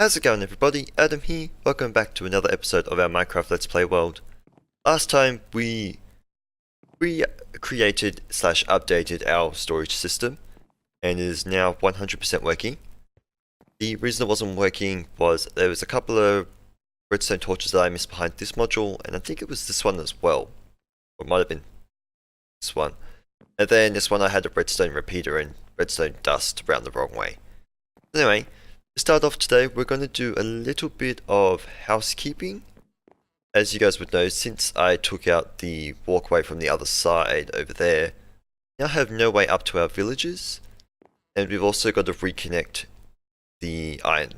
How's it going, everybody? Adam here. Welcome back to another episode of our Minecraft Let's Play world. Last time we created / updated our storage system and it is now 100% working. The reason it wasn't working was there was a couple of redstone torches that I missed behind this module, and I think it was this one as well. Or it might have been this one. And then this one I had a redstone repeater and redstone dust around the wrong way. Anyway, to start off today, we're going to do a little bit of housekeeping. As you guys would know, since I took out the walkway from the other side over there, now have no way up to our villages, and we've also got to reconnect the iron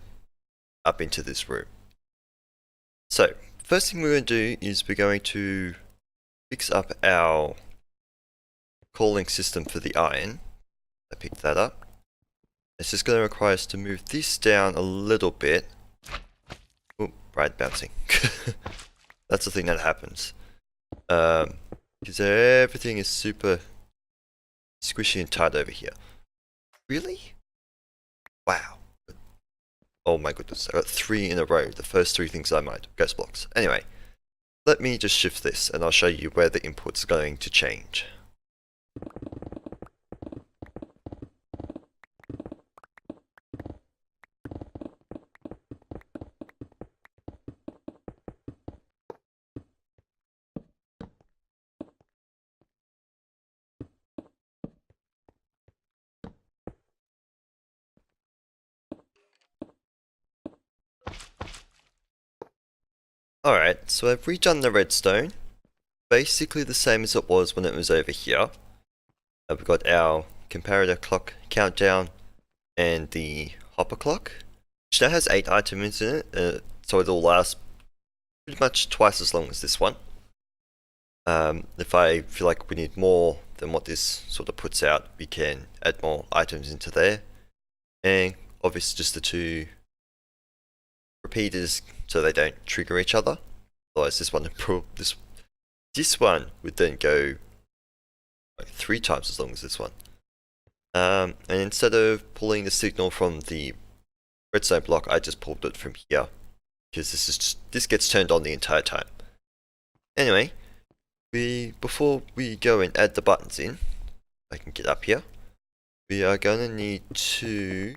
up into this room. So, first thing we're going to do is we're going to fix up our calling system for the iron. I picked that up. It's just going to require us to move this down a little bit. Oh, right, bouncing. That's the thing that happens. Because everything is super squishy and tight over here. Really? Wow. Oh my goodness, I got 3 in a row. The first 3 things I might. Ghost blocks. Anyway, let me just shift this and I'll show you where the input's going to change. Alright, so I've redone the redstone. Basically the same as it was when it was over here. We've got our comparator clock countdown and the hopper clock, which now has 8 items in it, so it'll last pretty much twice as long as this one. If I feel like we need more than what this sort of puts out, we can add more items into there. And obviously just the 2 repeaters so they don't trigger each other. Otherwise this one would then go like 3 times as long as this one. And instead of pulling the signal from the redstone block, I just pulled it from here because this gets turned on the entire time. Anyway, before we go and add the buttons in, I can get up here. We are going to need to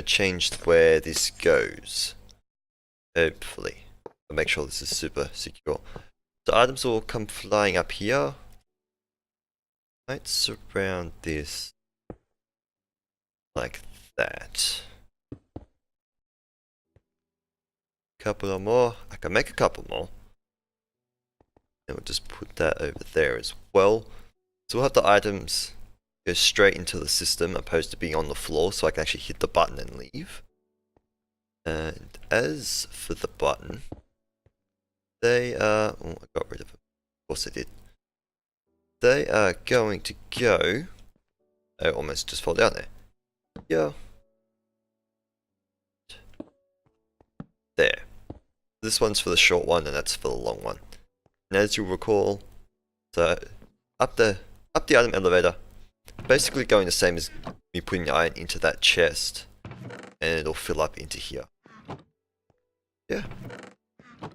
change where this goes. Hopefully, I'll make sure this is super secure. The items will come flying up here. Might surround this like that. Couple of more. I can make a couple more. And we'll just put that over there as well. So we'll have the items go straight into the system opposed to being on the floor, so I can actually hit the button and leave. And as for the button, they are... Oh, I got rid of them. Of course I did. They are going to go... I almost just fall down there. Yeah. There. This one's for the short one and that's for the long one. And as you'll recall, so up the item elevator, basically going the same as me putting the iron into that chest, and it'll fill up into here. Yeah.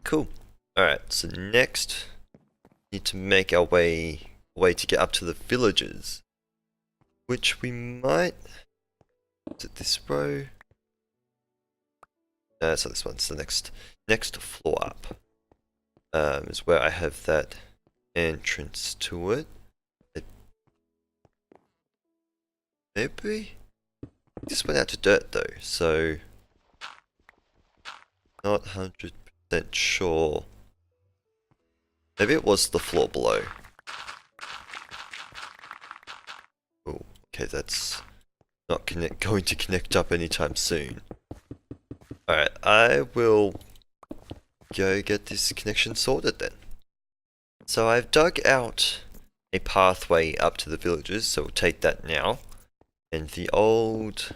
Cool. Alright, so next, we need to make our way to get up to the villages, which we might... Is it this row? No, so this one's the next floor up. Is where I have that entrance to it. Maybe? This went out to dirt though, so... Not 100% sure. Maybe it was the floor below. Oh, okay, that's not going to connect up anytime soon. Alright, I will go get this connection sorted then. So I've dug out a pathway up to the villages, so we'll take that now. And the old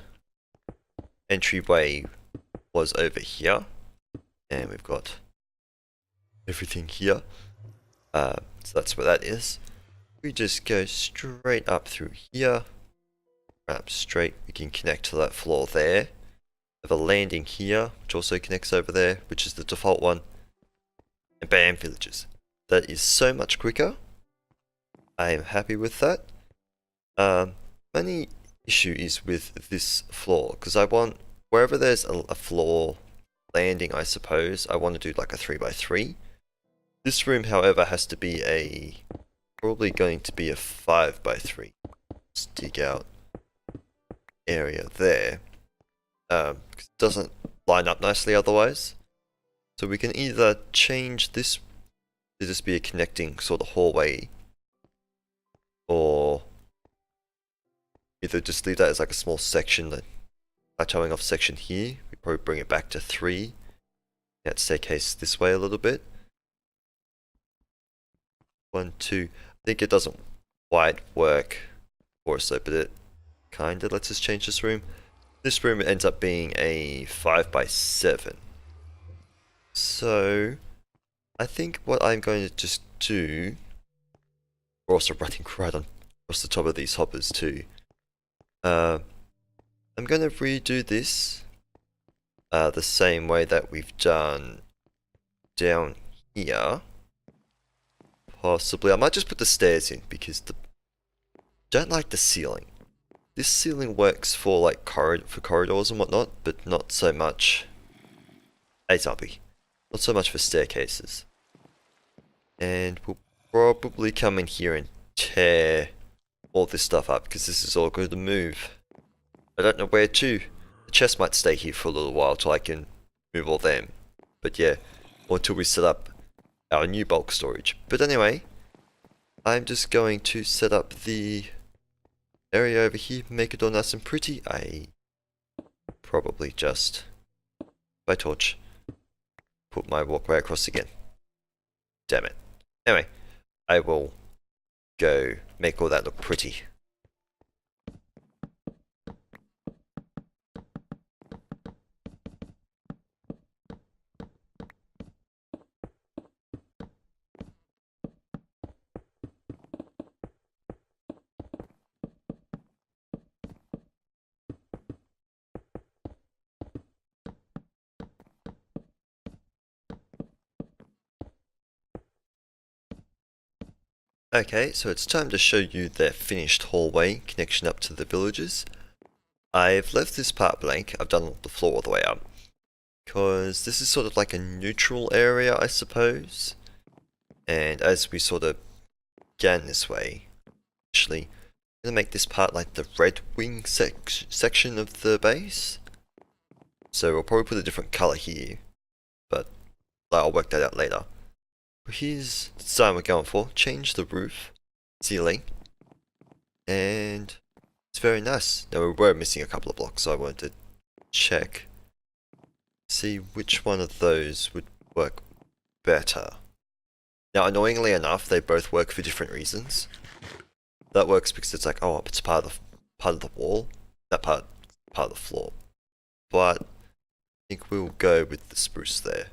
entryway was over here. And we've got everything here. So that's where that is. We just go straight up through here. Up straight, we can connect to that floor there. have a landing here, which also connects over there, which is the default one. And bam, villages. That is so much quicker. I am happy with that. Only issue is with this floor, because I want, wherever there's a floor landing, I suppose, I want to do like a 3x3. This room, however, has to be probably going to be a 5x3. Let's dig out area there. Because it doesn't line up nicely otherwise. So we can either change this to just be a connecting sort of hallway, or either just leave that as like a small section, that plateauing off section here. We probably bring it back to 3. That staircase this way a little bit. 1, 2. I think it doesn't quite work for us though, but it kinda lets us change this room. This room ends up being a 5x7. So I think what I'm going to just do, we're also running right on across the top of these hoppers too. I'm going to redo this the same way that we've done down here. Possibly, I might just put the stairs in because don't like the ceiling. This ceiling works for like corridors and whatnot, but not so much. Hey zombie, not so much for staircases. And we'll probably come in here and tear all this stuff up because this is all going to move. I don't know where to. The chest might stay here for a little while till I can move all them. But yeah, or until we set up our new bulk storage. But anyway, I'm just going to set up the area over here, make it all nice and pretty. I probably just, by torch, put my walkway across again. Damn it. Anyway, I will go make all that look pretty. Okay, so it's time to show you the finished hallway connection up to the villages. I've left this part blank. I've done the floor all the way up, because this is sort of like a neutral area, I suppose. And as we sort of began this way, actually, I'm going to make this part like the red wing section of the base. So we'll probably put a different color here, but I'll work that out later. Here's the design we're going for. Change the roof, ceiling, and it's very nice. Now we were missing a couple of blocks, so I wanted to check, see which one of those would work better. Now annoyingly enough, they both work for different reasons. That works because it's like, oh, it's part of the wall, that part of the floor. But I think we'll go with the spruce there.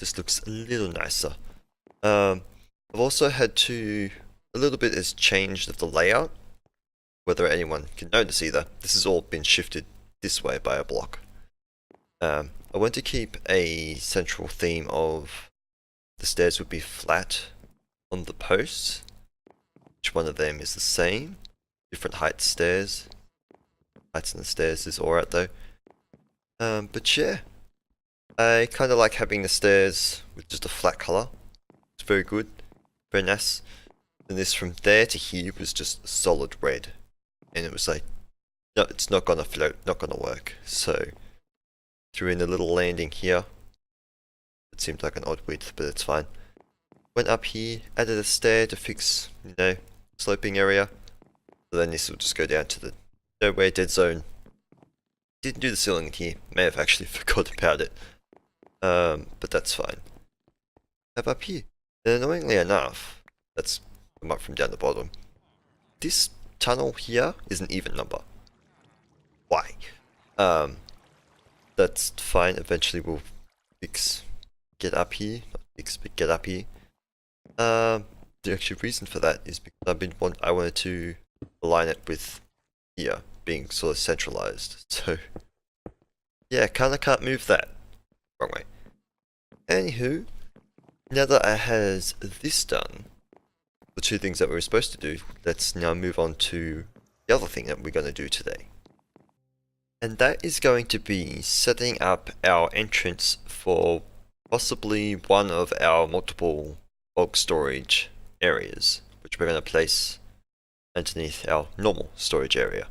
This looks a little nicer. I've also had to, a little bit has changed of the layout, whether anyone can notice either. This has all been shifted this way by a block. I want to keep a central theme of the stairs would be flat on the posts. Each one of them is the same. Different height stairs. Heights in the stairs is alright though. But yeah, I kind of like having the stairs with just a flat colour. It's very good, very nice. And this from there to here was just solid red. And it was like, no, it's not gonna float, not gonna work. So, threw in a little landing here. It seemed like an odd width, but it's fine. Went up here, added a stair to fix, sloping area. So then this will just go down to the nowhere dead zone. Didn't do the ceiling here, may have actually forgot about it. But that's fine. Have up here. And annoyingly enough, that's come up from down the bottom. This tunnel here is an even number. Why? That's fine. Eventually we'll get up here. Not fix, but get up here. The actual reason for that is because I wanted to align it with here being sort of centralized. So Yeah, kinda can't move that. Wrong way. Anywho, now that I has this done, the two things that we were supposed to do, let's now move on to the other thing that we're going to do today. And that is going to be setting up our entrance for possibly one of our multiple bulk storage areas, which we're going to place underneath our normal storage area.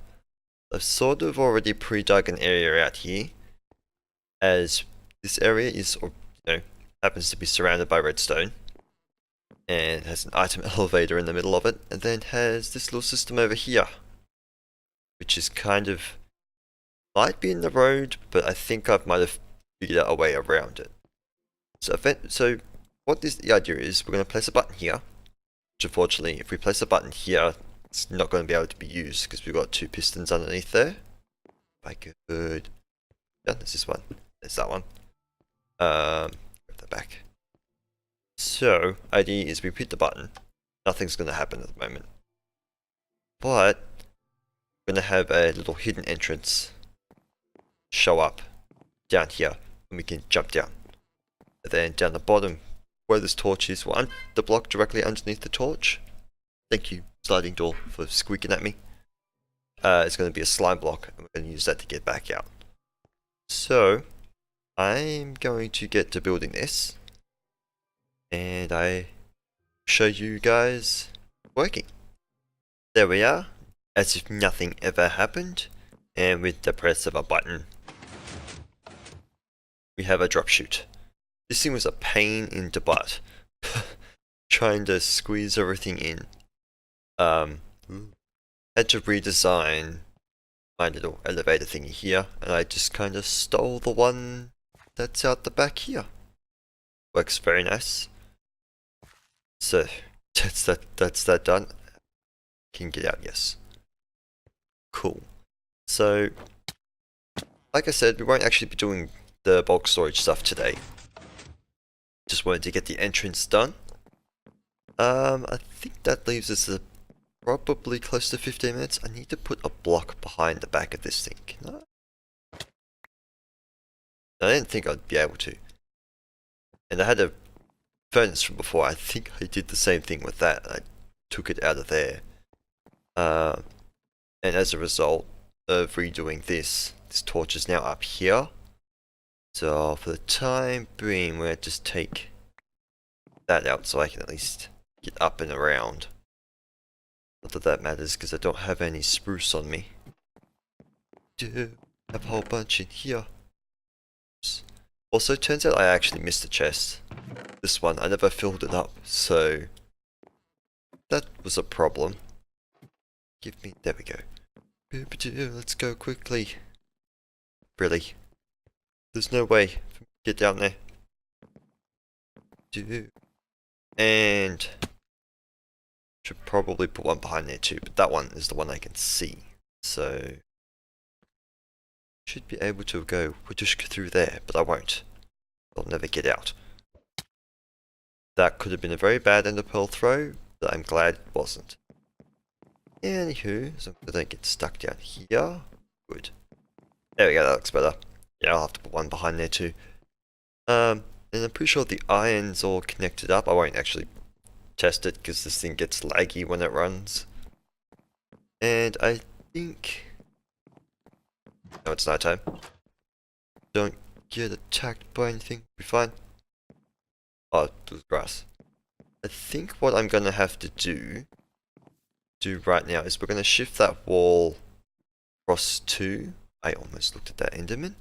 I've sort of already pre-dug an area out here, as this area is, happens to be surrounded by redstone, and has an item elevator in the middle of it, and then has this little system over here, which is kind of, might be in the road, but I think I might have figured out a way around it. So what the idea is, we're going to place a button here, which unfortunately, if we place a button here, it's not going to be able to be used because we've got two pistons underneath there. If I could, yeah, there's this one, there's that one. Grab that back. So, idea is we hit the button, nothing's going to happen at the moment. But, we're going to have a little hidden entrance show up down here, and we can jump down. And then down the bottom, where this torch is, well, the block directly underneath the torch. Thank you, sliding door, for squeaking at me. It's going to be a slime block, and we're going to use that to get back out. So, I'm going to get to building this, and I show you guys working. There we are, as if nothing ever happened, and with the press of a button, we have a drop chute. This thing was a pain in the butt, trying to squeeze everything in. Had to redesign my little elevator thingy here, and I just kind of stole the one that's out the back here. Works very nice. So that's that done. Can get out, yes. Cool. So, like I said, we won't actually be doing the bulk storage stuff today. Just wanted to get the entrance done. I think that leaves us probably close to 15 minutes. I need to put a block behind the back of this thing. Can I didn't think I'd be able to. And I had a furnace from before. I think I did the same thing with that. I took it out of there. And as a result of redoing this torch is now up here. So for the time being, we're going to just take that out so I can at least get up and around. Not that that matters because I don't have any spruce on me. I have a whole bunch in here. Also, it turns out I actually missed a chest. This one, I never filled it up, so that was a problem. Give me, there we go. Let's go quickly. Really? There's no way for me to get down there. And should probably put one behind there too, but that one is the one I can see. So should be able to go through there, but I won't. I'll never get out. That could have been a very bad ender pearl throw, but I'm glad it wasn't. Anywho, so I'm gonna get stuck down here. Good. There we go, that looks better. Yeah, I'll have to put one behind there too. And I'm pretty sure the iron's all connected up. I won't actually test it because this thing gets laggy when it runs. And I think... no, it's night time. Don't get attacked by anything. Be fine. Oh, there's grass. I think what I'm gonna have to do right now is we're gonna shift that wall across to... I almost looked at that Enderman.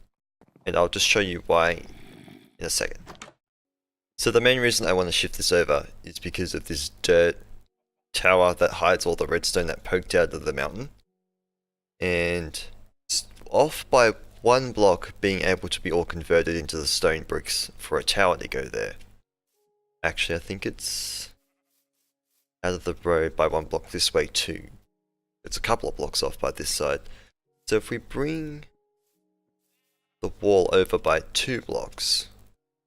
And I'll just show you why in a second. So the main reason I want to shift this over is because of this dirt tower that hides all the redstone that poked out of the mountain. And it's off by one block being able to be all converted into the stone bricks for a tower to go there. Actually, I think it's out of the road by one block this way too. It's a couple of blocks off by this side. So if we bring the wall over by 2 blocks,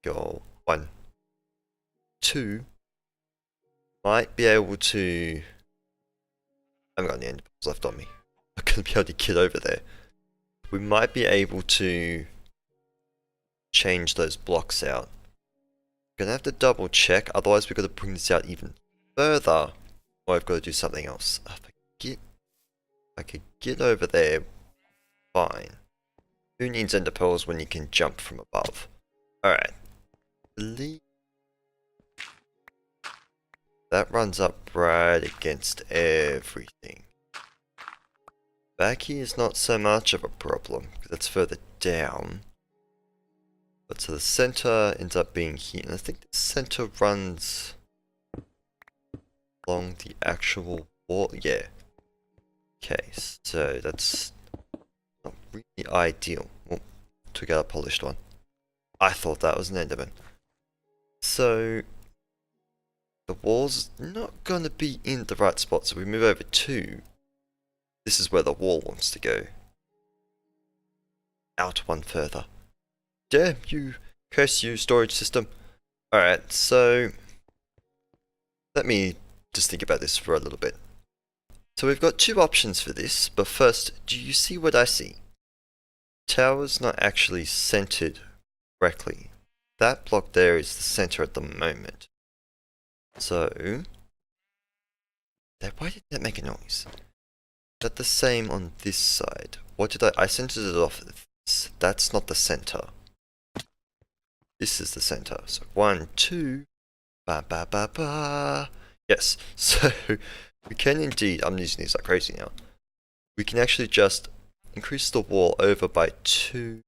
go 1, 2, might be able to... I haven't got any end left on me. I'm gonna be able to get over there. We might be able to change those blocks out. Gonna have to double check, otherwise we've got to bring this out even further. Or I've got to do something else. If I could get over there, fine. Who needs ender pearls when you can jump from above? Alright. That runs up right against everything. Back here is not so much of a problem, because it's further down. But so the center ends up being here, and I think the center runs along the actual wall. Yeah. Okay, so that's not really ideal. Oh, took out a polished one. I thought that was an Enderman. So the wall's not gonna be in the right spot, so we move over to. This is where the wall wants to go. Out one further. Damn you, curse you, storage system. Alright, so let me just think about this for a little bit. So we've got two options for this, but first, do you see what I see? Tower's not actually centered correctly. That block there is the center at the moment. So, why did that make a noise? Is that the same on this side? What did I centered it off this. That's not the center. This is the center. So 1, 2, ba ba ba ba. Yes, so we can indeed, I'm using these like crazy now. We can actually just increase the wall over by 2.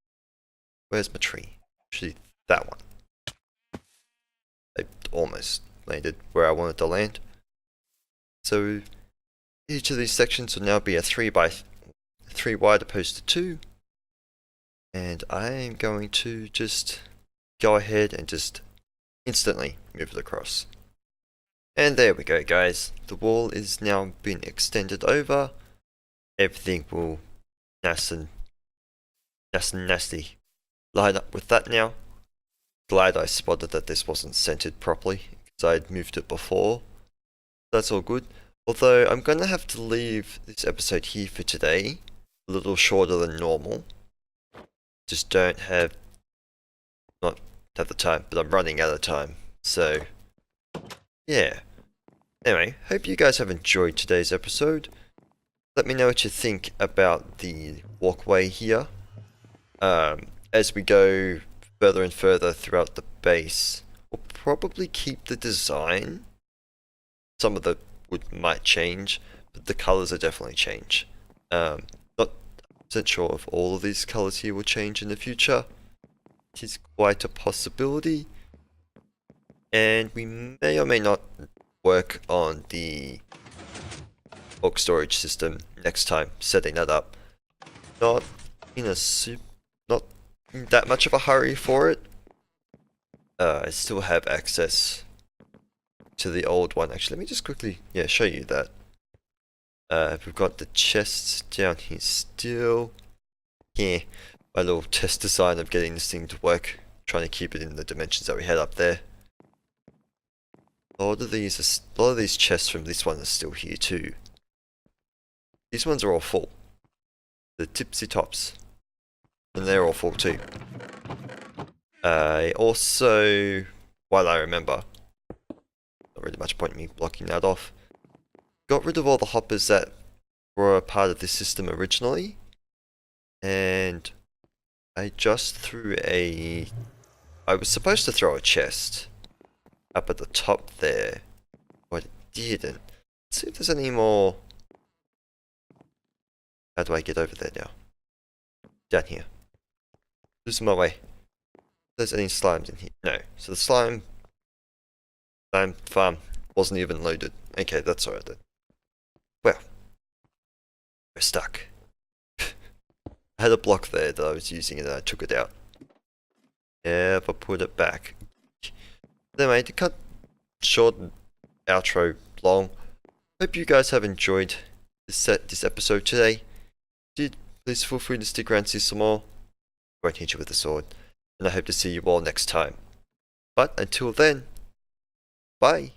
Where's my tree? Actually, that one. I almost landed where I wanted to land. So each of these sections will now be a 3 wide opposed to 2. And I am going to just go ahead and just instantly move it across. And there we go, guys. The wall is now been extended over. Everything will nice and nasty line up with that now. Glad I spotted that this wasn't centered properly, because I'd moved it before. That's all good. Although I'm gonna have to leave this episode here for today. A little shorter than normal. Just not have the time, but I'm running out of time. So yeah. Anyway, hope you guys have enjoyed today's episode. Let me know what you think about the walkway here. As we go further and further throughout the base, we'll probably keep the design. Some of the wood might change, but the colors will definitely change. Not 100% sure if all of these colors here will change in the future. It is quite a possibility. And we may or may not work on the bulk storage system next time, setting that up. Not in that much of a hurry for it. I still have access to the old one. Actually, let me just quickly show you that. We've got the chests down here still. Yeah, my little test design of getting this thing to work, trying to keep it in the dimensions that we had up there. A lot of these chests from this one are still here too. These ones are all full. The tipsy tops. And they're all full too. I also, while I remember, not really much point in me blocking that off, got rid of all the hoppers that were a part of this system originally. And I just threw I was supposed to throw a chest up at the top there, but it didn't. Let's see if there's any more. How do I get over there now? Down here. Losing my way. If there's any slimes in here? No. So the slime farm wasn't even loaded. Okay, that's alright then. Well, we're stuck. I had a block there that I was using and I took it out. Never put it back. Anyway, to cut short outro long, hope you guys have enjoyed this episode today. If you did, please feel free to stick around and see some more. I won't hit you with a sword, and I hope to see you all next time. But until then, bye!